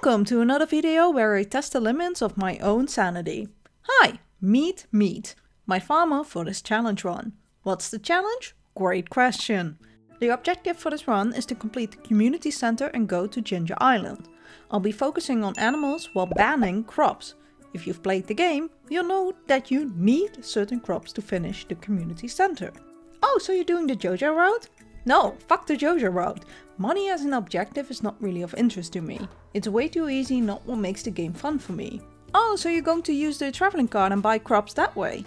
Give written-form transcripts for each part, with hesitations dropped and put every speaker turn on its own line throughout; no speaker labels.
Welcome to another video where I test the limits of my own sanity. Hi, meet. My farmer for this challenge run. What's the challenge? Great question. The objective for this run is to complete the community center and go to Ginger Island. I'll be focusing on animals while banning crops. If you've played the game, you'll know that you need certain crops to finish the community center. Oh, so you're doing the JoJo route? No, fuck the JoJo route. Money as an objective is not really of interest to me. It's way too easy, not what makes the game fun for me. Oh, so you're going to use the traveling card and buy crops that way?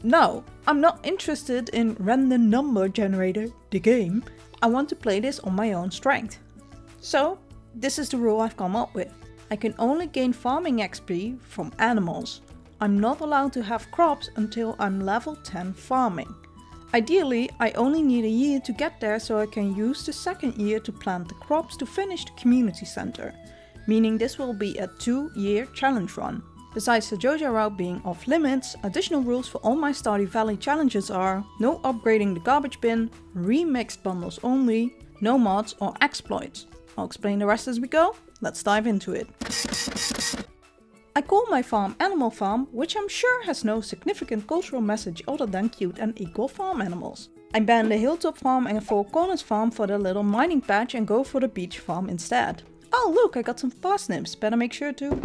No. I'm not interested in random number generator, the game. I want to play this on my own strength. So, this is the rule I've come up with. I can only gain farming XP from animals. I'm not allowed to have crops until I'm level 10 farming. Ideally, I only need a year to get there, so I can use the second year to plant the crops to finish the community center. Meaning this will be a 2-year challenge run. Besides the JoJo route being off limits, additional rules for all my Stardew Valley challenges are no upgrading the garbage bin, remixed bundles only, no mods or exploits. I'll explain the rest as we go. Let's dive into it. I call my farm Animal Farm, which I'm sure has no significant cultural message other than cute and equal farm animals. I ban the Hilltop Farm and Four Corners Farm for the little mining patch and go for the beach farm instead. Oh look, I got some parsnips, better make sure to.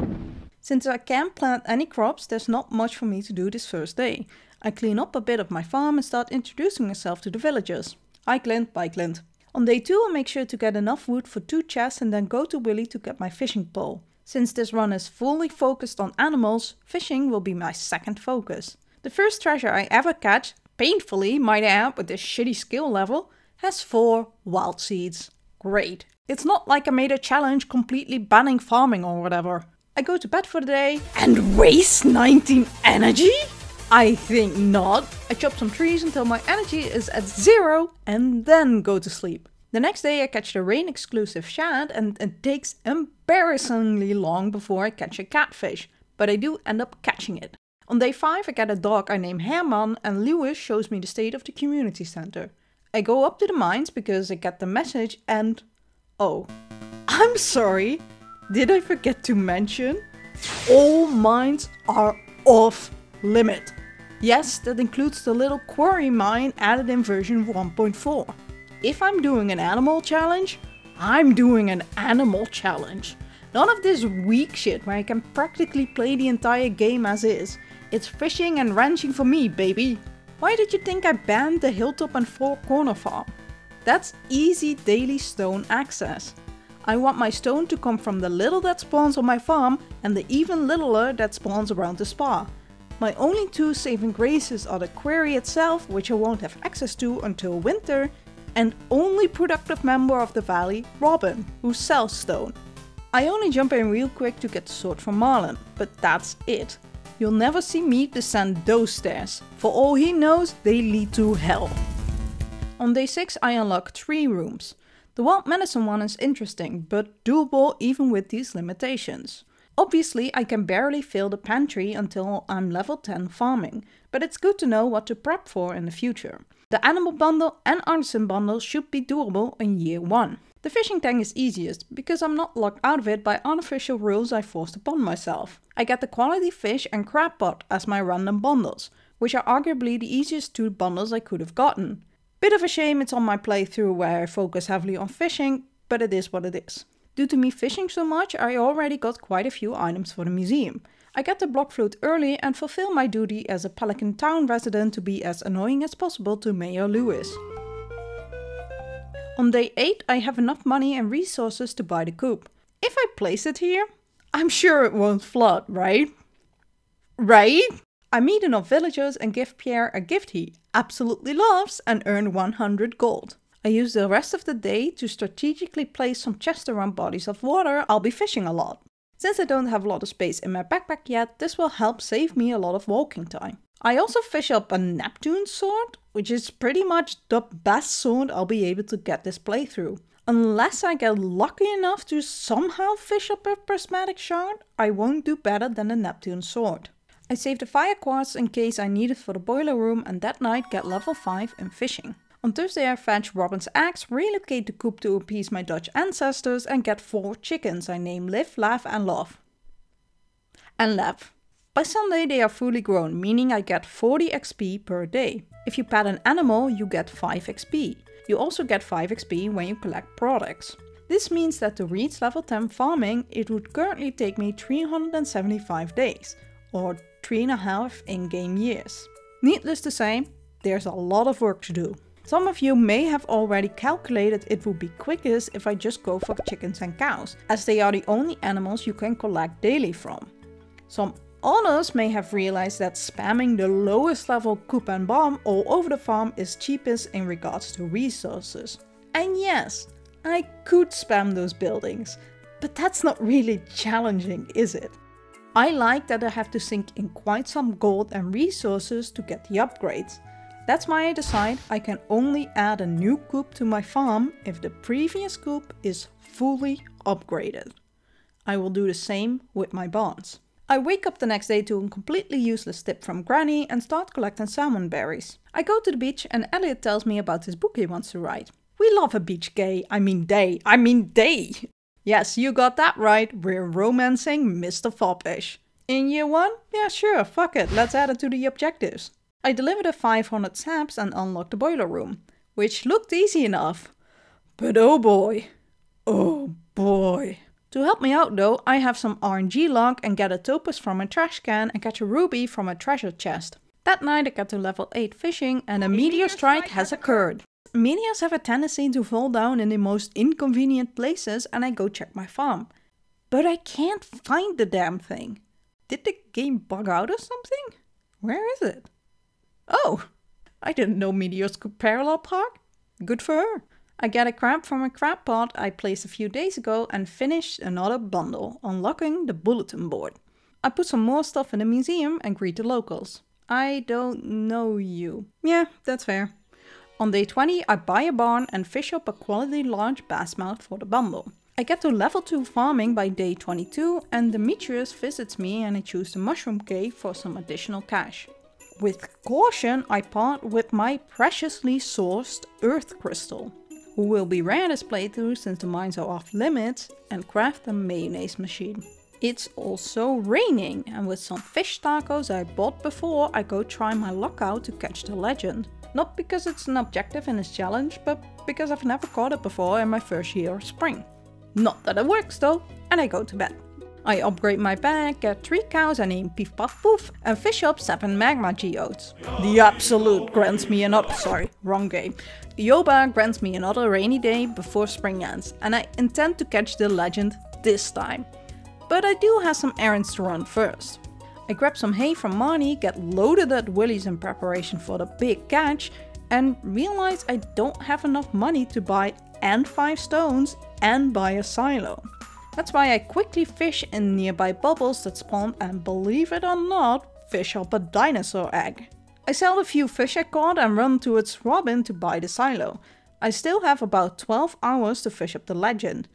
Since I can't plant any crops, there's not much for me to do this first day. I clean up a bit of my farm and start introducing myself to the villagers. Hi Clint, bye Clint. On day 2 I make sure to get enough wood for 2 chests and then go to Willy to get my fishing pole. Since this run is fully focused on animals, fishing will be my second focus. The first treasure I ever catch, painfully might I add with this shitty skill level, has 4 wild seeds. Great. It's not like I made a challenge completely banning farming or whatever. I go to bed for the day and waste 19 energy? I think not. I chop some trees until my energy is at 0 and then go to sleep. The next day I catch the rain exclusive shad and it takes embarrassingly long before I catch a catfish, but I do end up catching it. On day 5 I get a dog I name Herman and Lewis shows me the state of the community center. I go up to the mines because I get the message and... oh, I'm sorry, did I forget to mention? All mines are off limit. Yes, that includes the little quarry mine added in version 1.4. If I'm doing an animal challenge, I'm doing an animal challenge. None of this weak shit where I can practically play the entire game as is. It's fishing and ranching for me, baby. Why did you think I banned the Hilltop and Four Corner Farm? That's easy daily stone access. I want my stone to come from the little that spawns on my farm and the even littler that spawns around the spa. My only 2 saving graces are the quarry itself, which I won't have access to until winter, and only productive member of the valley, Robin, who sells stone. I only jump in real quick to get the sword from Marlon, but that's it. You'll never see me descend those stairs. For all he knows, they lead to hell. On day 6 I unlock 3 rooms. The wild medicine one is interesting, but doable even with these limitations. Obviously I can barely fill the pantry until I'm level 10 farming, but it's good to know what to prep for in the future. The animal bundle and artisan bundle should be doable in year 1. The fishing tank is easiest, because I'm not locked out of it by artificial rules I forced upon myself. I get the quality fish and crab pot as my random bundles, which are arguably the easiest 2 bundles I could have gotten. Bit of a shame it's on my playthrough where I focus heavily on fishing, but it is what it is. Due to me fishing so much, I already got quite a few items for the museum. I get the block fruit early and fulfill my duty as a Pelican Town resident to be as annoying as possible to Mayor Lewis. On day 8 I have enough money and resources to buy the coop. If I place it here, I'm sure it won't flood, right? Right? I meet enough villagers and give Pierre a gift he absolutely loves and earn 100 gold. I use the rest of the day to strategically place some chests around bodies of water. I'll be fishing a lot. Since I don't have a lot of space in my backpack yet, this will help save me a lot of walking time. I also fish up a Neptune sword, which is pretty much the best sword I'll be able to get this playthrough. Unless I get lucky enough to somehow fish up a prismatic shard, I won't do better than the Neptune sword. I save the fire quartz in case I need it for the boiler room and that night get level 5 in fishing. On Thursday I fetch Robin's eggs, relocate the coop to appease my Dutch ancestors and get 4 chickens I name Live, Laugh and Love. And Laugh. By Sunday they are fully grown, meaning I get 40 XP per day. If you pet an animal, you get 5 XP. You also get 5 XP when you collect products. This means that to reach level 10 farming, it would currently take me 375 days, or 3.5 in-game years. Needless to say, there's a lot of work to do. Some of you may have already calculated it would be quickest if I just go for chickens and cows, as they are the only animals you can collect daily from. Some others may have realized that spamming the lowest level coop and bomb all over the farm is cheapest in regards to resources. And yes, I could spam those buildings, but that's not really challenging, is it? I like that I have to sink in quite some gold and resources to get the upgrades. That's why I decide I can only add a new coop to my farm if the previous coop is fully upgraded. I will do the same with my barns. I wake up the next day to a completely useless tip from Granny and start collecting salmon berries. I go to the beach and Elliot tells me about his book he wants to write. We love a beach day. Yes, you got that right, we're romancing Mr. Foppish. In year 1? Yeah sure, fuck it, let's add it to the objectives. I delivered the 500 saps and unlocked the boiler room, which looked easy enough. But oh boy. To help me out though, I have some RNG luck and get a topaz from a trash can and catch a ruby from a treasure chest. That night I got to level 8 fishing and a meteor strike has occurred. Meteors have a tendency to fall down in the most inconvenient places and I go check my farm. But I can't find the damn thing. Did the game bug out or something? Where is it? Oh, I didn't know meteors could parallel park. Good for her. I get a crab from a crab pot I placed a few days ago and finished another bundle, unlocking the bulletin board. I put some more stuff in the museum and greet the locals. I don't know you. Yeah, that's fair. On day 20 I buy a barn and fish up a quality large bassmouth for the bundle. I get to level 2 farming by day 22 and Demetrius visits me and I choose the mushroom cave for some additional cash. With caution I part with my preciously sourced earth crystal, who will be rare this playthrough since the mines are off limits, and craft a mayonnaise machine. It's also raining and with some fish tacos I bought before I go try my luck out to catch the legend. Not because it's an objective in this challenge, but because I've never caught it before in my first year of spring. Not that it works though, and I go to bed. I upgrade my bag, get 3 cows I name Piff Puff Poof and fish up 7 magma geodes. The Absolute grants me another, wrong game. Yoba grants me another rainy day before spring ends and I intend to catch the legend this time. But I do have some errands to run first. I grab some hay from Marnie, get loaded at Willie's in preparation for the big catch and realize I don't have enough money to buy and 5 stones and buy a silo. That's why I quickly fish in nearby bubbles that spawn and, believe it or not, fish up a dinosaur egg. I sell the few fish I caught and run towards Robin to buy the silo. I still have about 12 hours to fish up the legend.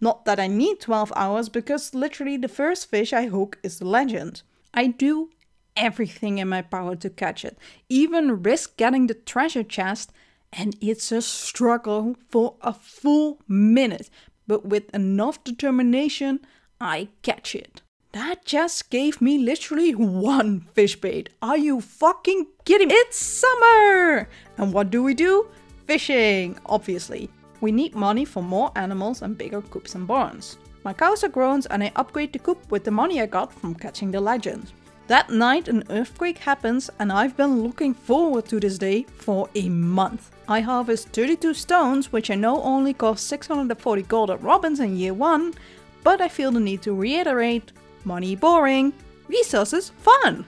Not that I need 12 hours because literally the first fish I hook is the legend. I do everything in my power to catch it, even risk getting the treasure chest, and it's a struggle for a full minute. But with enough determination, I catch it. That just gave me literally 1 fish bait. Are you fucking kidding me? It's summer! And what do? Fishing, obviously. We need money for more animals and bigger coops and barns. My cows are grown and I upgrade the coop with the money I got from catching the legend. That night an earthquake happens and I've been looking forward to this day for a month. I harvest 32 stones, which I know only cost 640 gold at Robin's in year 1, but I feel the need to reiterate, money boring, resources fun.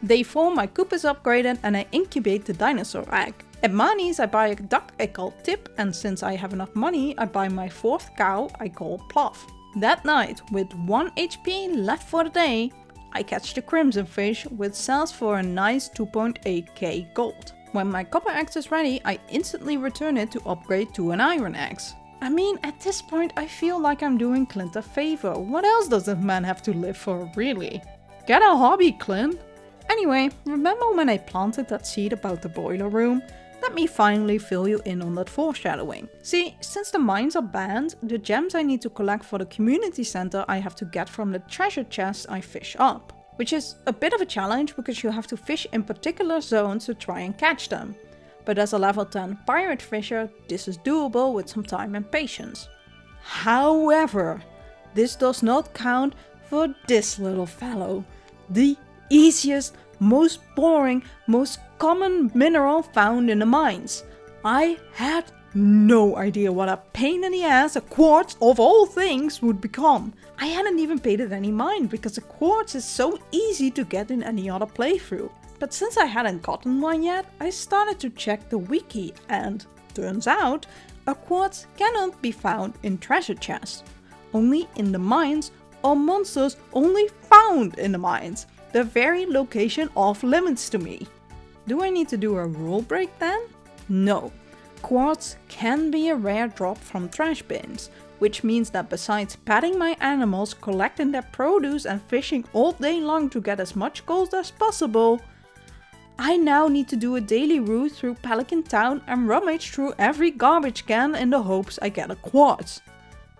Day 4 my coop is upgraded and I incubate the dinosaur egg. At Mani's I buy a duck I call Tip, and since I have enough money I buy my 4th cow I call Pluff. That night, with 1 HP left for the day, I catch the crimson fish, which sells for a nice 2.8k gold. When my copper axe is ready, I instantly return it to upgrade to an iron axe. I mean, at this point I feel like I'm doing Clint a favor. What else does this man have to live for, really? Get a hobby, Clint! Anyway, remember when I planted that seed about the boiler room? Let me finally fill you in on that foreshadowing. See, since the mines are banned, the gems I need to collect for the community center I have to get from the treasure chests I fish up. Which is a bit of a challenge because you have to fish in particular zones to try and catch them. But as a level 10 pirate fisher, this is doable with some time and patience. However, this does not count for this little fellow. The easiest, most boring, most common mineral found in the mines. I had no idea what a pain in the ass a quartz of all things would become. I hadn't even paid it any mind because a quartz is so easy to get in any other playthrough. But since I hadn't gotten one yet, I started to check the wiki and turns out a quartz cannot be found in treasure chests. Only in the mines or monsters only found in the mines. The very location off limits to me. Do I need to do a rule break then? No. Quartz can be a rare drop from trash bins, which means that besides petting my animals, collecting their produce and fishing all day long to get as much gold as possible, I now need to do a daily route through Pelican Town and rummage through every garbage can in the hopes I get a quartz.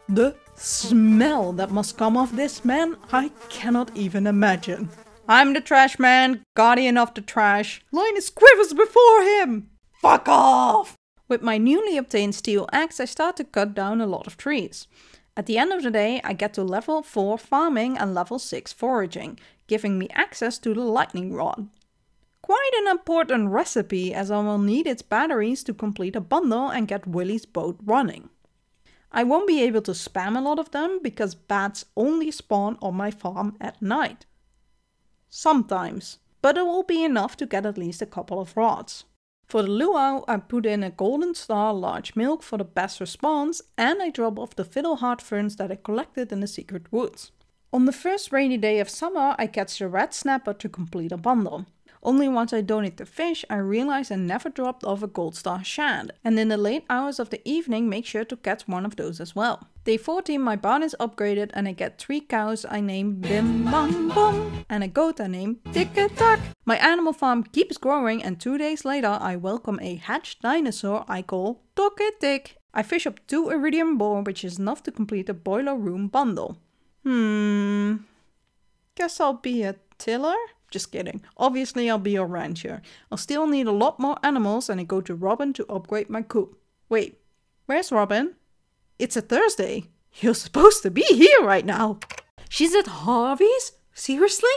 The smell that must come off this man, I cannot even imagine. I'm the trash man, guardian of the trash. Linus quivers before him. Fuck off! With my newly obtained steel axe, I start to cut down a lot of trees. At the end of the day, I get to level 4 farming and level 6 foraging, giving me access to the lightning rod. Quite an important recipe as I will need its batteries to complete a bundle and get Willy's boat running. I won't be able to spam a lot of them because bats only spawn on my farm at night. Sometimes, but it will be enough to get at least a couple of rods. For the luau, I put in a golden star large milk for the best response and I drop off the fiddleheart ferns that I collected in the secret woods. On the first rainy day of summer, I catch the red snapper to complete a bundle. Only once I donate the fish, I realize I never dropped off a gold star shad, and in the late hours of the evening make sure to catch one of those as well. Day 14 my barn is upgraded and I get 3 cows I name Bim Bam Bom and a goat I name Tick-a-Tack. My animal farm keeps growing and 2 days later I welcome a hatched dinosaur I call Tock-a-Tick. I fish up 2 iridium ore, which is enough to complete a boiler room bundle. Guess I'll be a tiller? Just kidding. Obviously I'll be a rancher. I'll still need a lot more animals and I go to Robin to upgrade my coop. Wait, where's Robin? It's a Thursday. You're supposed to be here right now. She's at Harvey's? Seriously?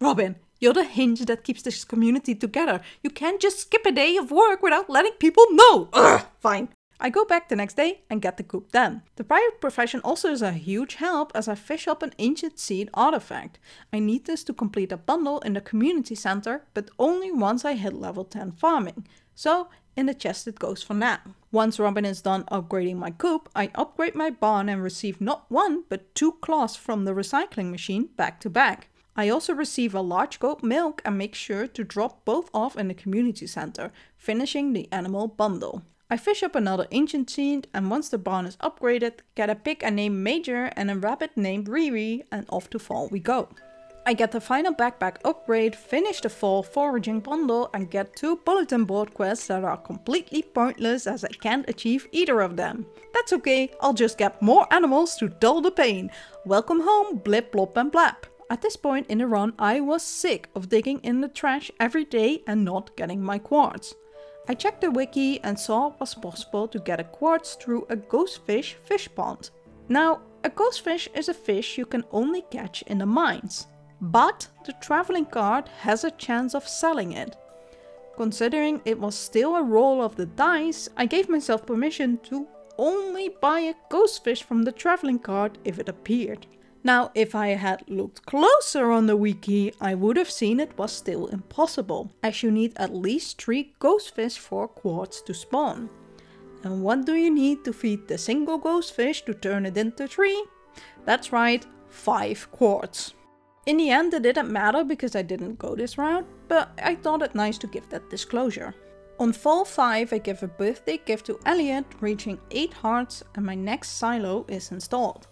Robin, you're the hinge that keeps this community together. You can't just skip a day of work without letting people know. Ugh, fine. I go back the next day and get the coop done. The pirate profession also is a huge help as I fish up an ancient seed artifact. I need this to complete a bundle in the community center, but only once I hit level 10 farming. So in the chest it goes for now. Once Robin is done upgrading my coop, I upgrade my barn and receive not 1 but 2 cloths from the recycling machine back to back. I also receive a large goat milk and make sure to drop both off in the community center, finishing the animal bundle. I fish up another ancient seed and once the barn is upgraded, get a pig I name Major and a rabbit named Riri and off to fall we go. I get the final backpack upgrade, finish the fall foraging bundle and get 2 bulletin board quests that are completely pointless as I can't achieve either of them. That's okay, I'll just get more animals to dull the pain. Welcome home, blip blop and blap. At this point in the run I was sick of digging in the trash every day and not getting my quartz. I checked the wiki and saw it was possible to get a quartz through a ghostfish fish pond. Now, a ghostfish is a fish you can only catch in the mines, but the traveling card has a chance of selling it. Considering it was still a roll of the dice, I gave myself permission to only buy a ghostfish from the traveling card if it appeared. Now, if I had looked closer on the wiki, I would have seen it was still impossible, as you need at least 3 ghostfish for quartz to spawn. And what do you need to feed the single ghostfish to turn it into 3? That's right, 5 quartz. In the end it didn't matter because I didn't go this route, but I thought it nice to give that disclosure. On fall 5 I give a birthday gift to Elliot, reaching 8 hearts and my next silo is installed.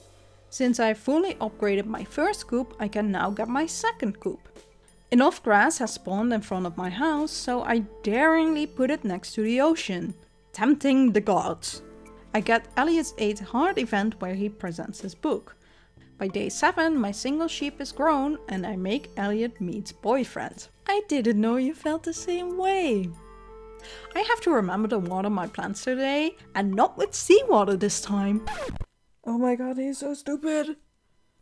Since I fully upgraded my first coop, I can now get my second coop. Enough grass has spawned in front of my house, so I daringly put it next to the ocean, tempting the gods. I get Elliot's 8 Heart event where he presents his book. By day 7, my single sheep is grown and I make Elliot meet boyfriend. I didn't know you felt the same way. I have to remember to water my plants today, and not with seawater this time. Oh my god, he's so stupid.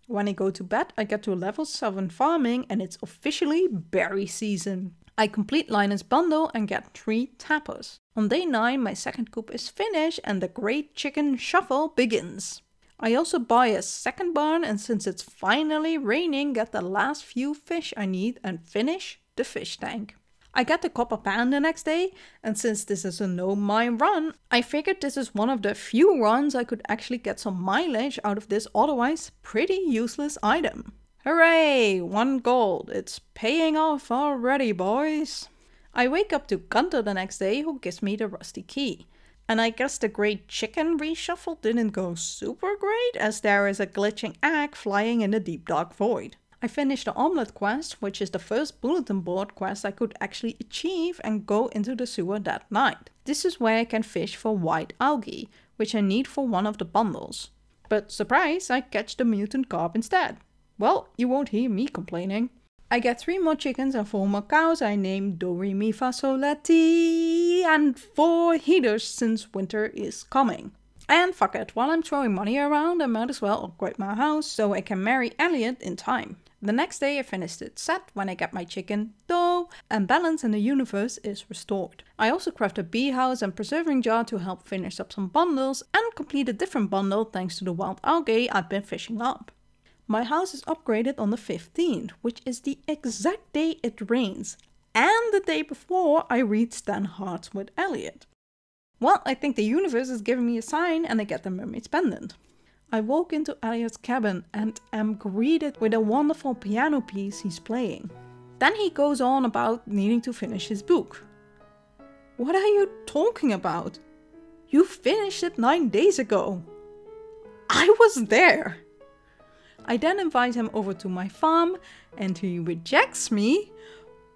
When I go to bed, I get to level 7 farming and it's officially berry season. I complete Linus' bundle and get 3 tappers. On day 9, my second coop is finished and the great chicken shuffle begins. I also buy a second barn, and since it's finally raining, get the last few fish I need and finish the fish tank. I get the copper pan the next day, and since this is a no mine run, I figured this is one of the few runs I could actually get some mileage out of this otherwise pretty useless item. Hooray! 1 gold. It's paying off already, boys. I wake up to Gunther the next day, who gives me the rusty key. And I guess the great chicken reshuffle didn't go super great, as there is a glitching egg flying in the deep dark void. I finished the omelette quest, which is the first bulletin board quest I could actually achieve, and go into the sewer that night. This is where I can fish for white algae, which I need for one of the bundles. But surprise, I catch the mutant carp instead. Well, you won't hear me complaining. I get 3 more chickens and 4 more cows I name Do Re Mi Fa Sol La Ti, and 4 heaters since winter is coming. And fuck it, while I'm throwing money around, I might as well upgrade my house so I can marry Elliot in time. The next day I finish it set when I get my chicken dough and balance in the universe is restored. I also craft a bee house and preserving jar to help finish up some bundles and complete a different bundle thanks to the wild algae I've been fishing up. My house is upgraded on the 15th, which is the exact day it rains, and the day before I read 10 Hearts with Elliot. Well, I think the universe is giving me a sign and I get the mermaid's pendant. I walk into Elliot's cabin and am greeted with a wonderful piano piece he's playing. Then he goes on about needing to finish his book. What are you talking about? You finished it 9 days ago. I was there. I then invite him over to my farm and he rejects me.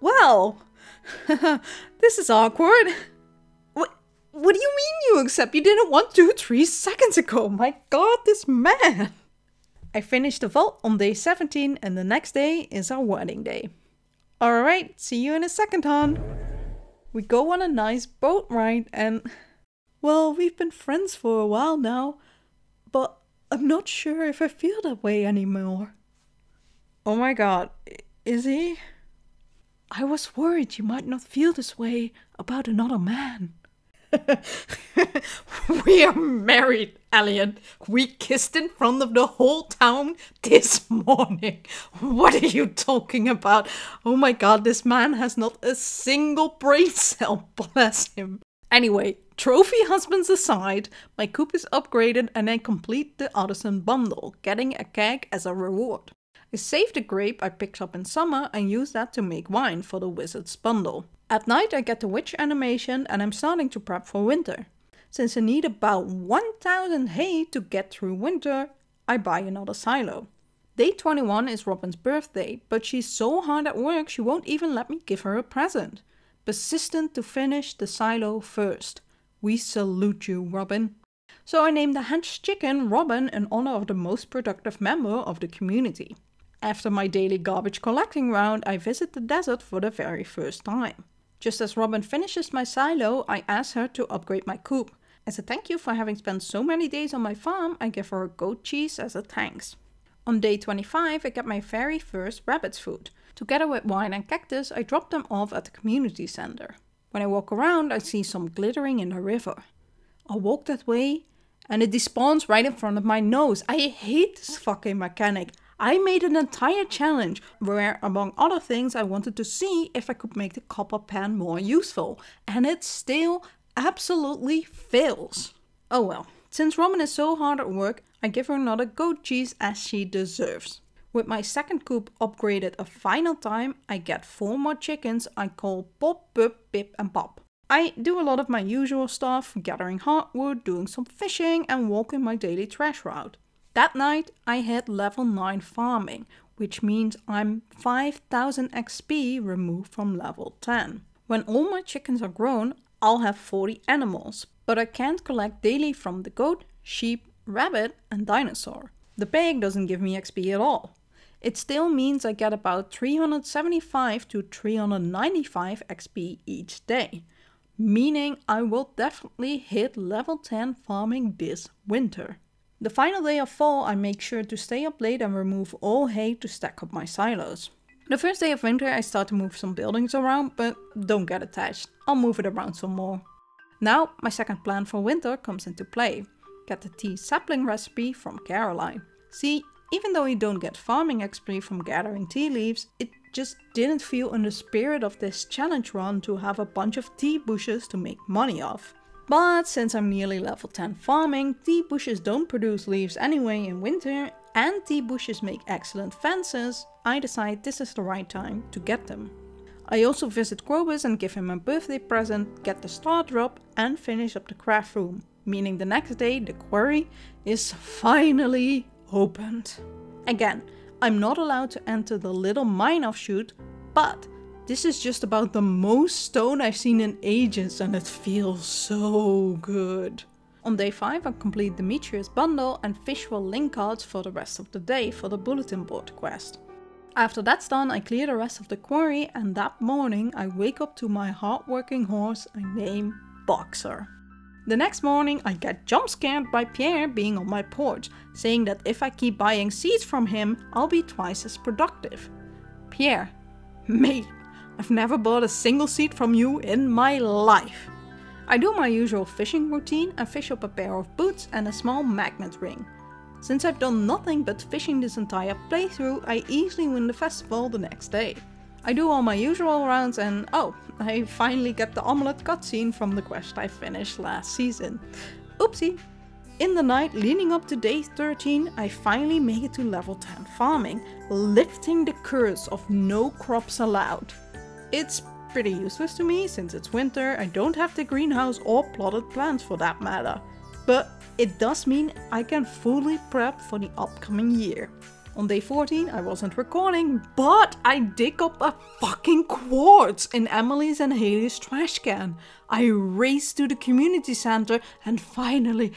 Well, this is awkward. What do you mean you accept? You didn't want to 3 seconds ago. My god, this man. I finished the vault on day 17 and the next day is our wedding day. Alright, see you in a second, hon. We go on a nice boat ride and... well, we've been friends for a while now, but I'm not sure if I feel that way anymore. Oh my god, is he? I was worried you might not feel this way about another man. We are married, Elliot. We kissed in front of the whole town this morning. What are you talking about? Oh my god, this man has not a single brain cell, bless him. Anyway, trophy husbands aside, my coop is upgraded and I complete the artisan bundle, getting a keg as a reward. I save the grape I picked up in summer and use that to make wine for the wizard's bundle. At night I get the witch animation and I'm starting to prep for winter. Since I need about 1000 hay to get through winter, I buy another silo. Day 21 is Robin's birthday, but she's so hard at work she won't even let me give her a present. Persistent to finish the silo first. We salute you, Robin. So I named the hench chicken Robin in honor of the most productive member of the community. After my daily garbage collecting round, I visit the desert for the very first time. Just as Robin finishes my silo, I ask her to upgrade my coop. As a thank you for having spent so many days on my farm, I give her a goat cheese as a thanks. On day 25, I get my very first rabbit's food. Together with wine and cactus, I drop them off at the community center. When I walk around, I see some glittering in the river. I walk that way, and it despawns right in front of my nose. I hate this fucking mechanic. I made an entire challenge where, among other things, I wanted to see if I could make the copper pan more useful. And it still absolutely fails. Oh well, since Robin is so hard at work, I give her another goat cheese as she deserves. With my second coop upgraded a final time, I get 4 more chickens I call Pop, Pup, Pip and Pop. I do a lot of my usual stuff, gathering hardwood, doing some fishing and walking my daily trash route. That night I hit level 9 farming, which means I'm 5000 XP removed from level 10. When all my chickens are grown, I'll have 40 animals, but I can't collect daily from the goat, sheep, rabbit and dinosaur. The pig doesn't give me XP at all. It still means I get about 375 to 395 XP each day, meaning I will definitely hit level 10 farming this winter. The final day of fall I make sure to stay up late and remove all hay to stack up my silos. The first day of winter I start to move some buildings around, but don't get attached, I'll move it around some more. Now my second plan for winter comes into play. Get the tea sapling recipe from Caroline. See, even though you don't get farming XP from gathering tea leaves, it just didn't feel in the spirit of this challenge run to have a bunch of tea bushes to make money off. But since I'm nearly level 10 farming, tea bushes don't produce leaves anyway in winter, and tea bushes make excellent fences, I decide this is the right time to get them. I also visit Krobus and give him a birthday present, get the star drop and finish up the craft room, meaning the next day the quarry is finally opened. Again, I'm not allowed to enter the little mine offshoot, but this is just about the most stone I've seen in ages and it feels so good. On day 5 I complete Demetrius' bundle and visual link cards for the rest of the day for the bulletin board quest. After that's done I clear the rest of the quarry and that morning I wake up to my hardworking horse I name Boxer. The next morning I get jump scared by Pierre being on my porch, saying that if I keep buying seeds from him I'll be twice as productive. Pierre, mate, I've never bought a single seed from you in my life. I do my usual fishing routine and fish up a pair of boots and a small magnet ring. Since I've done nothing but fishing this entire playthrough, I easily win the festival the next day. I do all my usual rounds and oh, I finally get the omelette cutscene from the quest I finished last season. Oopsie! In the night leading up to day 13, I finally make it to level 10 farming, lifting the curse of no crops allowed. It's pretty useless to me since it's winter, I don't have the greenhouse or plotted plants for that matter. But it does mean I can fully prep for the upcoming year. On day 14 I wasn't recording, but I dig up a fucking quartz in Emily's and Haley's trash can. I race to the community center and finally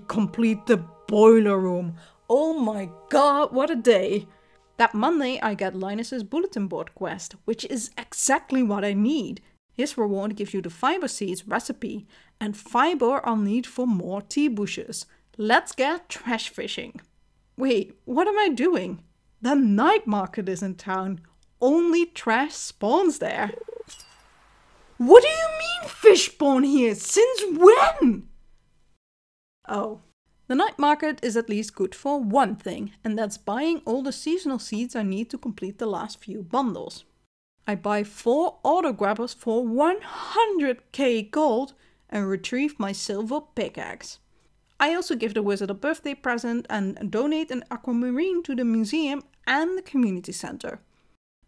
complete the boiler room. Oh my god, what a day! That Monday I get Linus's bulletin board quest, which is exactly what I need. His reward gives you the fiber seeds recipe, and fiber I'll need for more tea bushes. Let's get trash fishing. Wait, what am I doing? The night market is in town. Only trash spawns there. What do you mean fish spawn here? Since when? Oh. The night market is at least good for one thing, and that's buying all the seasonal seeds I need to complete the last few bundles. I buy 4 auto grabbers for 100k gold and retrieve my silver pickaxe. I also give the wizard a birthday present and donate an aquamarine to the museum and the community center.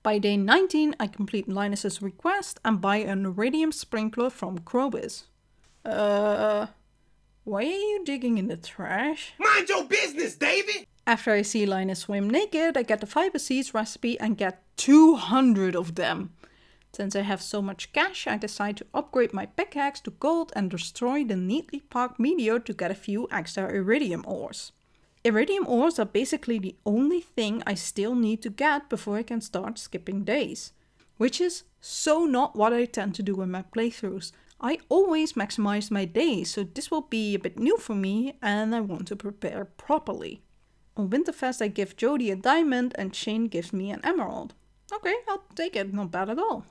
By day 19 I complete Linus's request and buy an iridium sprinkler from Krobus. Why are you digging in the trash?
Mind your business, David!
After I see Linus swim naked, I get the fiber seeds recipe and get 200 of them. Since I have so much cash, I decide to upgrade my pickaxe to gold and destroy the neatly parked meteor to get a few extra iridium ores. Iridium ores are basically the only thing I still need to get before I can start skipping days. Which is so not what I tend to do in my playthroughs. I always maximize my days, so this will be a bit new for me and I want to prepare properly. On Winterfest I give Jody a diamond and Shane gives me an emerald. Okay, I'll take it, not bad at all.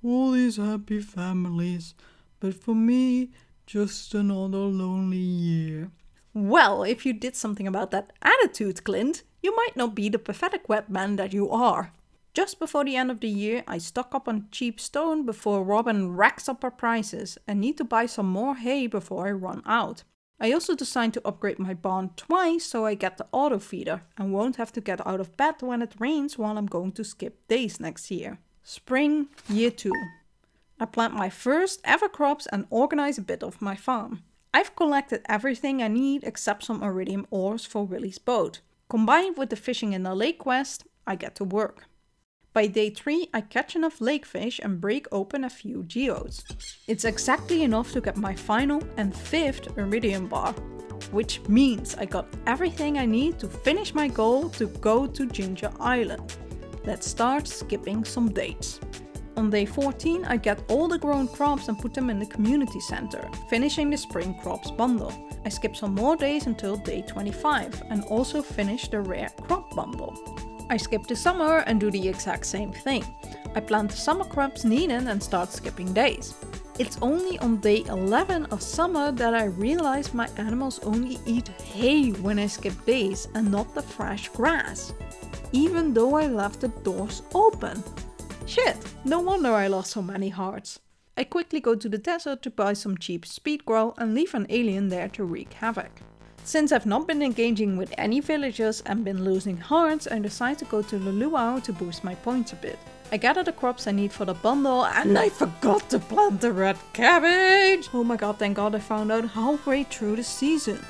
All these happy families, but for me, just another lonely year.
Well, if you did something about that attitude, Clint, you might not be the pathetic wet man that you are. Just before the end of the year, I stock up on cheap stone before Robin racks up her prices and need to buy some more hay before I run out. I also decide to upgrade my barn twice so I get the auto feeder and won't have to get out of bed when it rains while I'm going to skip days next year. Spring, year 2. I plant my first ever crops and organize a bit of my farm. I've collected everything I need except some iridium ores for Willy's boat. Combined with the fishing in the lake quest, I get to work. By day 3, I catch enough lake fish and break open a few geodes. It's exactly enough to get my final and 5th iridium bar, which means I got everything I need to finish my goal to go to Ginger Island. Let's start skipping some dates. On day 14, I get all the grown crops and put them in the community center, finishing the spring crops bundle. I skip some more days until day 25 and also finish the rare crop bundle. I skip the summer and do the exact same thing. I plant the summer crops needed and start skipping days. It's only on day 11 of summer that I realize my animals only eat hay when I skip days and not the fresh grass, even though I left the doors open. Shit, no wonder I lost so many hearts. I quickly go to the desert to buy some cheap speed grow and leave an alien there to wreak havoc. Since I've not been engaging with any villagers and been losing hearts, I decide to go to the luau to boost my points a bit. I gather the crops I need for the bundle and I forgot to plant the red cabbage! Oh my god, thank god I found out halfway through the season.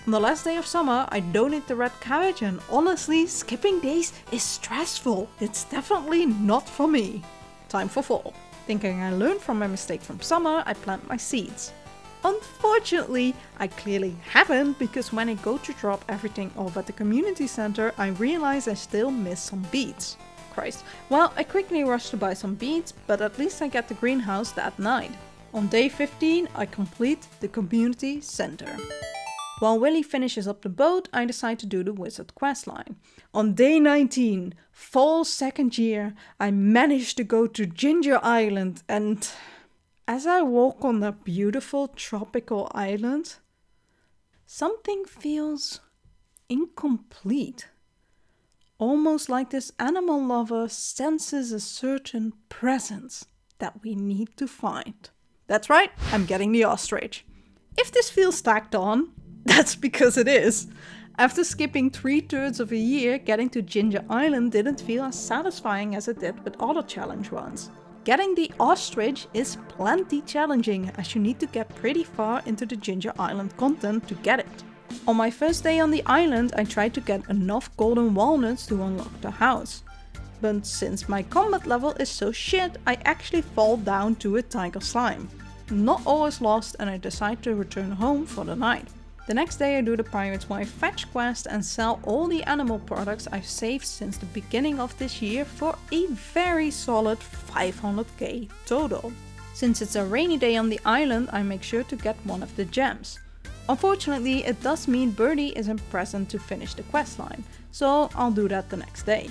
On the last day of summer, I donate the red cabbage and honestly, skipping days is stressful. It's definitely not for me. Time for fall. Thinking I learned from my mistake from summer, I plant my seeds. Unfortunately, I clearly haven't, because when I go to drop everything off at the community center, I realize I still miss some beets. Christ. Well, I quickly rush to buy some beets, but at least I get the greenhouse that night. On day 15, I complete the community center. While Willy finishes up the boat, I decide to do the wizard questline. On day 19, fall 2nd year, I managed to go to Ginger Island and... as I walk on that beautiful tropical island, something feels incomplete. Almost like this animal lover senses a certain presence that we need to find. That's right, I'm getting the ostrich. If this feels tacked on, that's because it is. After skipping 3/3 of a year, getting to Ginger Island didn't feel as satisfying as it did with other challenge runs. Getting the ostrich is plenty challenging, as you need to get pretty far into the Ginger Island content to get it. On my first day on the island, I tried to get enough golden walnuts to unlock the house. But since my combat level is so shit, I actually fall down to a tiger slime. Not all is lost and I decide to return home for the night. The next day I do the Pirate's Wife fetch quest and sell all the animal products I've saved since the beginning of this year for a very solid 500k total. Since it's a rainy day on the island, I make sure to get one of the gems. Unfortunately, it does mean Birdie isn't present to finish the questline, so I'll do that the next day.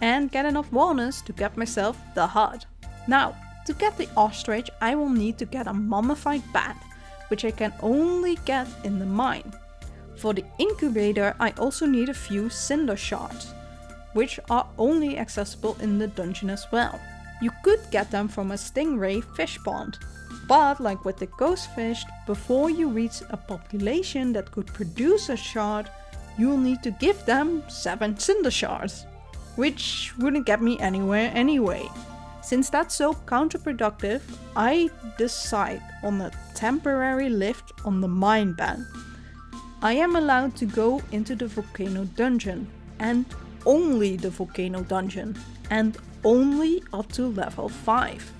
And get enough walnuts to get myself the hut. Now, to get the ostrich, I will need to get a mummified bat, which I can only get in the mine. For the incubator, I also need a few cinder shards, which are only accessible in the dungeon as well. You could get them from a stingray fish pond, but like with the ghost fish, before you reach a population that could produce a shard, you'll need to give them 7 cinder shards, which wouldn't get me anywhere anyway. Since that's so counterproductive, I decide on a temporary lift on the mine ban. I am allowed to go into the volcano dungeon, and only the volcano dungeon, and only up to level 5.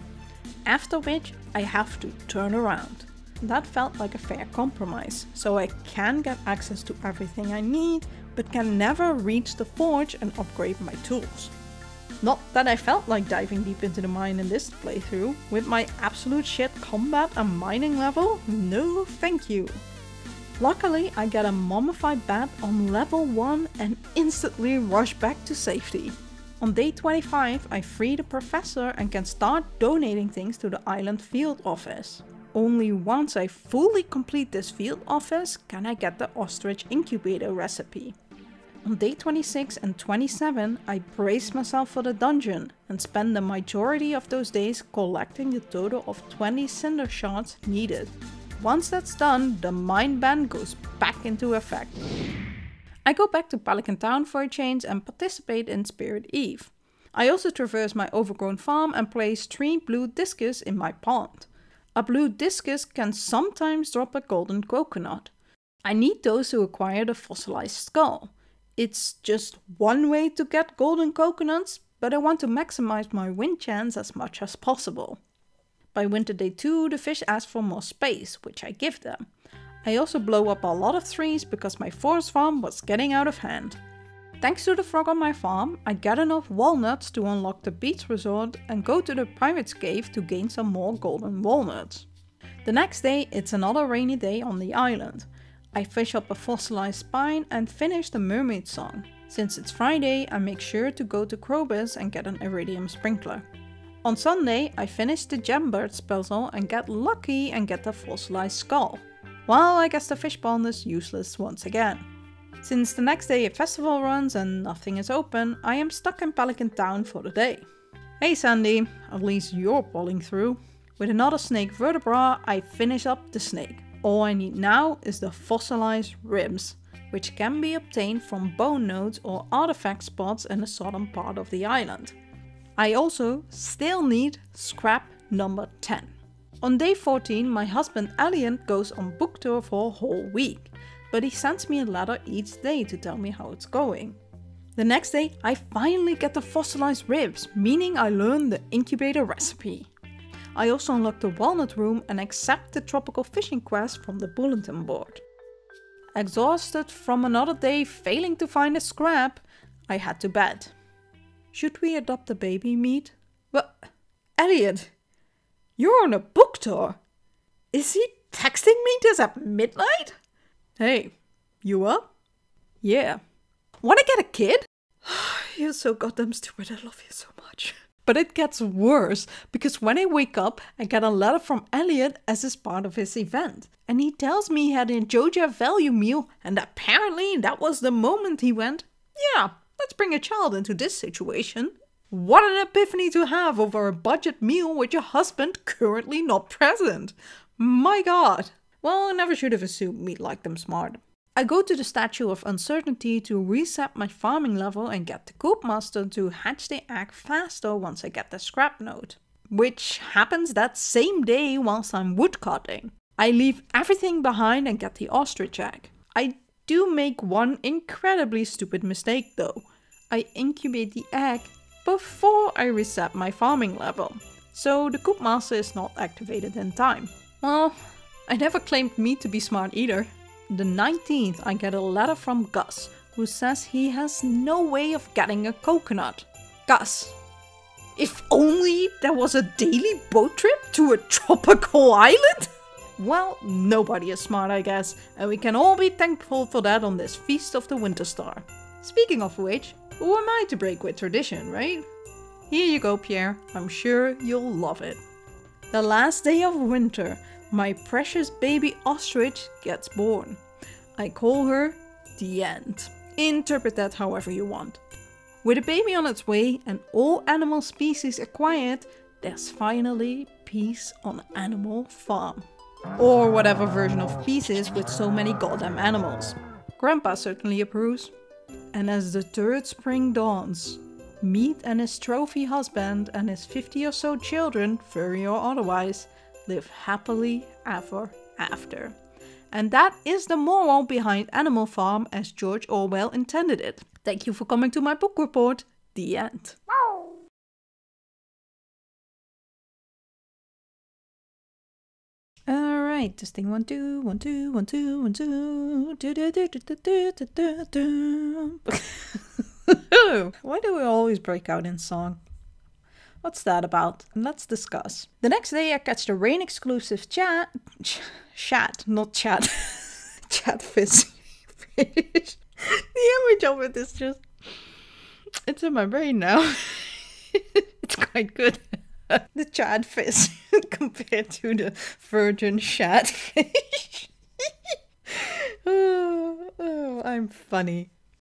After which I have to turn around. That felt like a fair compromise, so I can get access to everything I need, but can never reach the forge and upgrade my tools. Not that I felt like diving deep into the mine in this playthrough, with my absolute shit combat and mining level, no thank you. Luckily I get a mummified bat on level 1 and instantly rush back to safety. On day 25 I free the professor and can start donating things to the island field office. Only once I fully complete this field office can I get the ostrich incubator recipe. On day 26 and 27 I brace myself for the dungeon and spend the majority of those days collecting the total of 20 cinder shards needed. Once that's done, the mine ban goes back into effect. I go back to Pelican Town for a change and participate in Spirit Eve. I also traverse my overgrown farm and place 3 blue discus in my pond. A blue discus can sometimes drop a golden coconut. I need those to acquire the fossilized skull. It's just one way to get golden coconuts, but I want to maximize my win chance as much as possible. By winter day 2, the fish ask for more space, which I give them. I also blow up a lot of trees because my forest farm was getting out of hand. Thanks to the frog on my farm, I get enough walnuts to unlock the beach resort and go to the pirate's cave to gain some more golden walnuts. The next day, it's another rainy day on the island. I fish up a fossilized spine and finish the mermaid song. Since it's Friday, I make sure to go to Krobus and get an iridium sprinkler. On Sunday, I finish the Gembirds puzzle and get lucky and get the fossilized skull. Well, I guess the fish pond is useless once again. Since the next day a festival runs and nothing is open, I am stuck in Pelican Town for the day. Hey Sandy, at least you're pulling through. With another snake vertebra, I finish up the snake. All I need now is the fossilized ribs, which can be obtained from bone nodes or artifact spots in the southern part of the island. I also still need scrap number 10. On day 14, my husband Elliot goes on book tour for a whole week, but he sends me a letter each day to tell me how it's going. The next day, I finally get the fossilized ribs, meaning I learn the incubator recipe. I also unlock the walnut room and accept the tropical fishing quest from the bulletin board. Exhausted from another day failing to find a scrap, I head to bed. Should we adopt a baby, Meat? Well, Elliot, you're on a book tour. Is he texting me this at midnight? Hey, you up? Yeah. Wanna get a kid? You're so goddamn stupid, I love you so much. But it gets worse, because when I wake up, I get a letter from Elliot as is part of his event. And he tells me he had a Joja value meal, and apparently that was the moment he went, yeah, let's bring a child into this situation. What an epiphany to have over a budget meal with your husband currently not present. My god. Well, I never should have assumed Meat liked them smart. I go to the Statue of Uncertainty to reset my farming level and get the Coop Master to hatch the egg faster once I get the scrap node. Which happens that same day whilst I'm woodcutting. I leave everything behind and get the Ostrich egg. I do make one incredibly stupid mistake though. I incubate the egg before I reset my farming level. So the Coop Master is not activated in time. Well, I never claimed Meat to be smart either. The 19th, I get a letter from Gus, who says he has no way of getting a coconut. Gus, if only there was a daily boat trip to a tropical island? Well, nobody is smart, I guess, and we can all be thankful for that on this Feast of the Winter Star. Speaking of which, who am I to break with tradition, right? Here you go, Pierre. I'm sure you'll love it. The last day of winter, my precious baby Ostrich gets born. I call her the End. Interpret that however you want. With a baby on its way and all animal species acquired, there's finally peace on Animal Farm. Or whatever version of peace is with so many goddamn animals. Grandpa certainly approves. And as the third spring dawns, Meat and his trophy husband and his 50 or so children, furry or otherwise, live happily ever after. And that is the moral behind Animal Farm as George Orwell intended it. Thank you for coming to my book report. The end. Alright, testing 1 2 1 2 1 2 1 2 Why do we always break out in song? What's that about? Let's discuss. The next day I catch the rain exclusive chat, not chat. Chatfish. The image of it is just, it's in my brain now. It's quite good. The chatfish compared to the virgin shatfish. Oh, I'm funny.